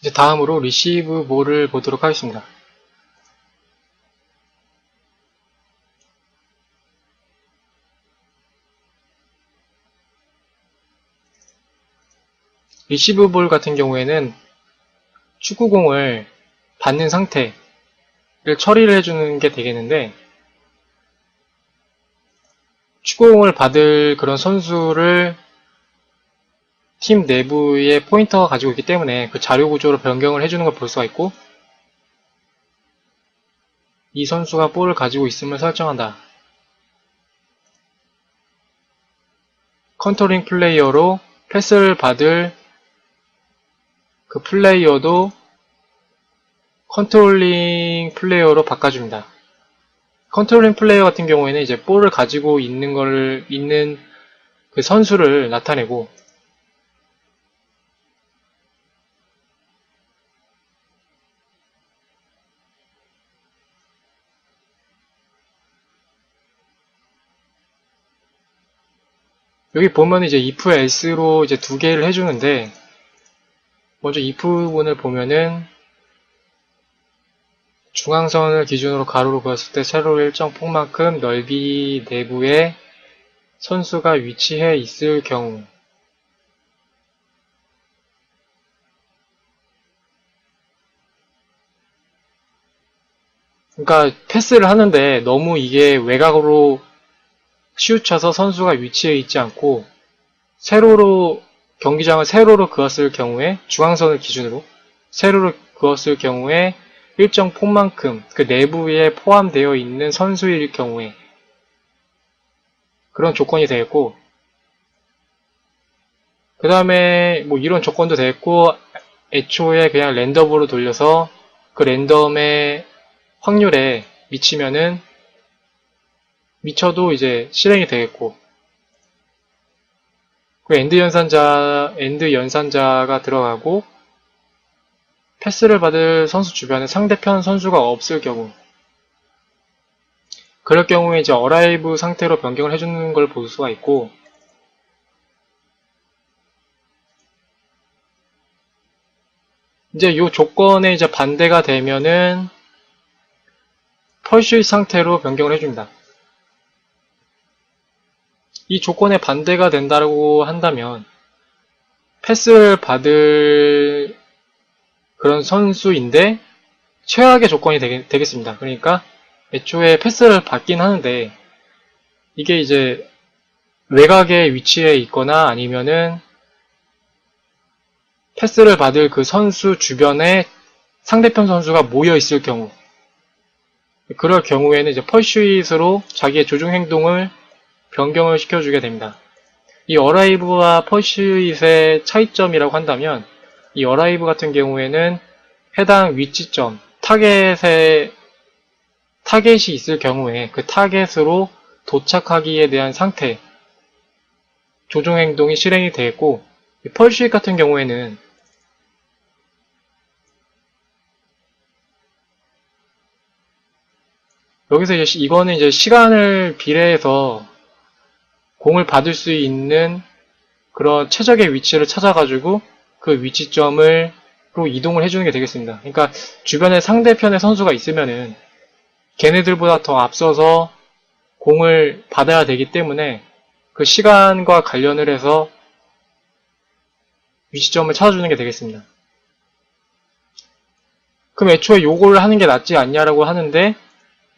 이제 다음으로 리시브 볼을 보도록 하겠습니다. 리시브 볼 같은 경우에는 축구공을 받는 상태를 처리를 해주는 게 되겠는데, 축구공을 받을 그런 선수를 팀 내부에 포인터가 가지고 있기 때문에 그 자료 구조로 변경을 해주는 걸 볼 수가 있고, 이 선수가 볼을 가지고 있음을 설정한다. 컨트롤링 플레이어로 패스를 받을 그 플레이어도 컨트롤링 플레이어로 바꿔줍니다. 컨트롤링 플레이어 같은 경우에는 이제 볼을 가지고 있는 그 선수를 나타내고, 여기 보면 이제 if else로 이제 두 개를 해주는데, 먼저 if 부분을 보면은 중앙선을 기준으로 가로로 그었을 때 세로 일정 폭만큼 넓이 내부에 선수가 위치해 있을 경우, 그러니까 패스를 하는데 너무 이게 외곽으로 치우쳐서 선수가 위치해 있지 않고 경기장을 세로로 그었을 경우에, 중앙선을 기준으로 세로로 그었을 경우에 일정 폭만큼 그 내부에 포함되어 있는 선수일 경우에 그런 조건이 되겠고, 그 다음에 뭐 이런 조건도 되겠고, 애초에 그냥 랜덤으로 돌려서 그 랜덤의 확률에 미쳐도 이제 실행이 되겠고, 그 엔드 연산자가 들어가고, 패스를 받을 선수 주변에 상대편 선수가 없을 경우, 그럴 경우에 이제 어라이브 상태로 변경을 해주는 걸 볼 수가 있고, 이제 이 조건에 이제 반대가 되면은 펄슈잇 상태로 변경을 해줍니다. 이 조건에 반대가 된다고 한다면 패스를 받을 그런 선수인데 최악의 조건이 되겠습니다. 그러니까 애초에 패스를 받긴 하는데 이게 이제 외곽에 위치해 있거나 아니면은 패스를 받을 그 선수 주변에 상대편 선수가 모여 있을 경우, 그럴 경우에는 이제 펄슈잇으로 자기의 조종 행동을 변경을 시켜주게 됩니다. 이 어라이브와 펄슈잇의 차이점이라고 한다면, 이 어라이브 같은 경우에는 해당 위치점, 타겟이 있을 경우에 그 타겟으로 도착하기에 대한 상태, 조종 행동이 실행이 되겠고, 펄슈잇 같은 경우에는 여기서 이거는 이제 시간을 비례해서 공을 받을 수 있는 그런 최적의 위치를 찾아가지고 그 위치점으로 이동을 해주는 게 되겠습니다. 그러니까 주변에 상대편의 선수가 있으면은 걔네들보다 더 앞서서 공을 받아야 되기 때문에 그 시간과 관련을 해서 위치점을 찾아주는 게 되겠습니다. 그럼 애초에 요걸 하는 게 낫지 않냐라고 하는데,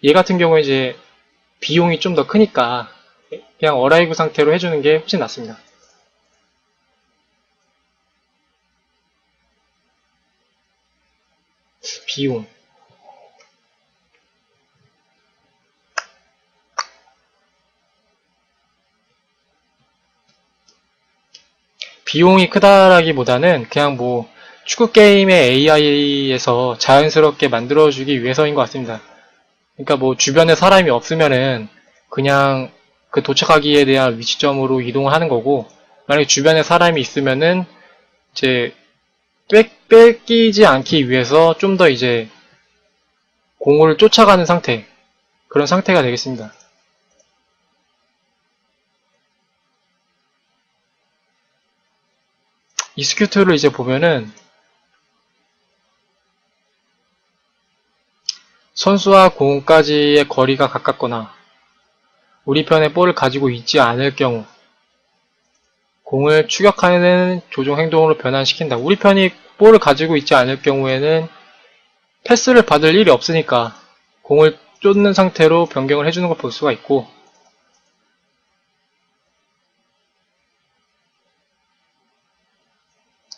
얘 같은 경우에 이제 비용이 좀 더 크니까 그냥 어라이브 상태로 해주는 게 훨씬 낫습니다. 비용. 비용이 크다라기보다는 그냥 뭐 축구 게임의 AI에서 자연스럽게 만들어주기 위해서인 것 같습니다. 그러니까 뭐 주변에 사람이 없으면은 그냥 그 도착하기에 대한 위치점으로 이동을 하는 거고, 만약에 주변에 사람이 있으면은 이제 뺏기지 않기 위해서 좀 더 이제 공을 쫓아가는 상태, 그런 상태가 되겠습니다. 이스큐트를 이제 보면은 선수와 공까지의 거리가 가깝거나 우리 편에 볼을 가지고 있지 않을 경우 공을 추격하는 조종 행동으로 변환시킨다. 우리 편이 볼을 가지고 있지 않을 경우에는 패스를 받을 일이 없으니까 공을 쫓는 상태로 변경을 해주는 걸 볼 수가 있고,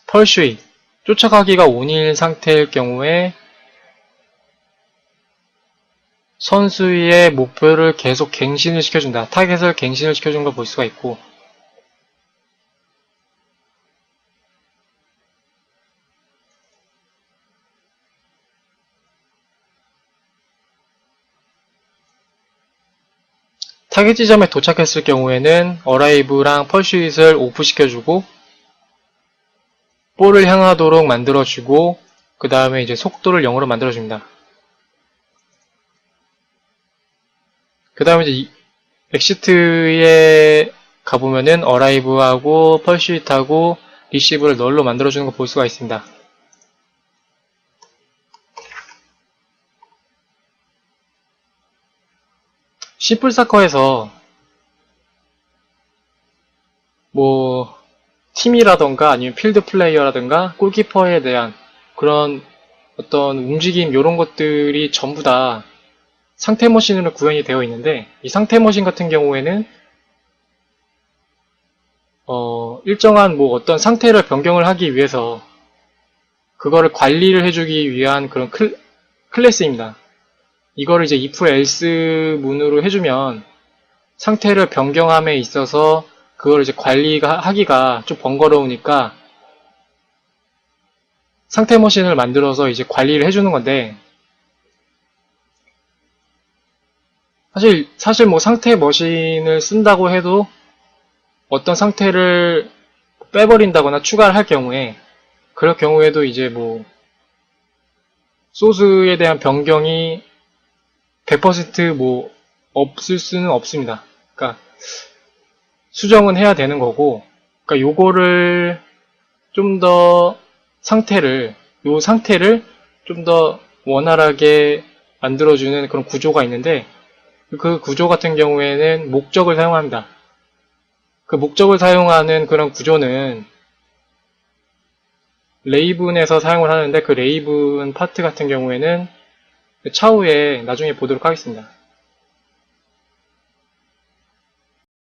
펄슈이, 쫓아가기가 온인 상태일 경우에 선수의 목표를 계속 갱신을 시켜준다. 타겟을 갱신을 시켜준 걸 볼 수가 있고, 타겟 지점에 도착했을 경우에는 어라이브랑 펄슈잇을 오프시켜주고 볼을 향하도록 만들어주고 그 다음에 이제 속도를 0으로 만들어줍니다. 그 다음에 이제 엑시트에 가보면은 어라이브하고 펄슈잇하고 리시브를 널로 만들어주는 거 볼 수가 있습니다. 심플사커에서 뭐 팀이라던가 아니면 필드 플레이어라던가 골키퍼에 대한 그런 어떤 움직임 이런 것들이 전부 다 상태 머신으로 구현이 되어 있는데, 이 상태 머신 같은 경우에는 일정한 뭐 어떤 상태를 변경을 하기 위해서 그거를 관리를 해주기 위한 그런 클래스입니다. 이거를 이제 if else 문으로 해주면 상태를 변경함에 있어서 그걸 이제 하기가 좀 번거로우니까 상태 머신을 만들어서 이제 관리를 해주는 건데, 사실 뭐 상태 머신을 쓴다고 해도 어떤 상태를 빼버린다거나 추가를 할 경우에, 그럴 경우에도 이제 뭐 소스에 대한 변경이 100% 없을 수는 없습니다. 그러니까 수정은 해야 되는 거고, 그러니까 요거를 좀 더 요 상태를 좀 더 원활하게 만들어주는 그런 구조가 있는데, 그 구조 같은 경우에는 목적을 사용합니다. 그 목적을 사용하는 그런 구조는 레이븐에서 사용을 하는데, 그 레이븐 파트 같은 경우에는 차후에 나중에 보도록 하겠습니다.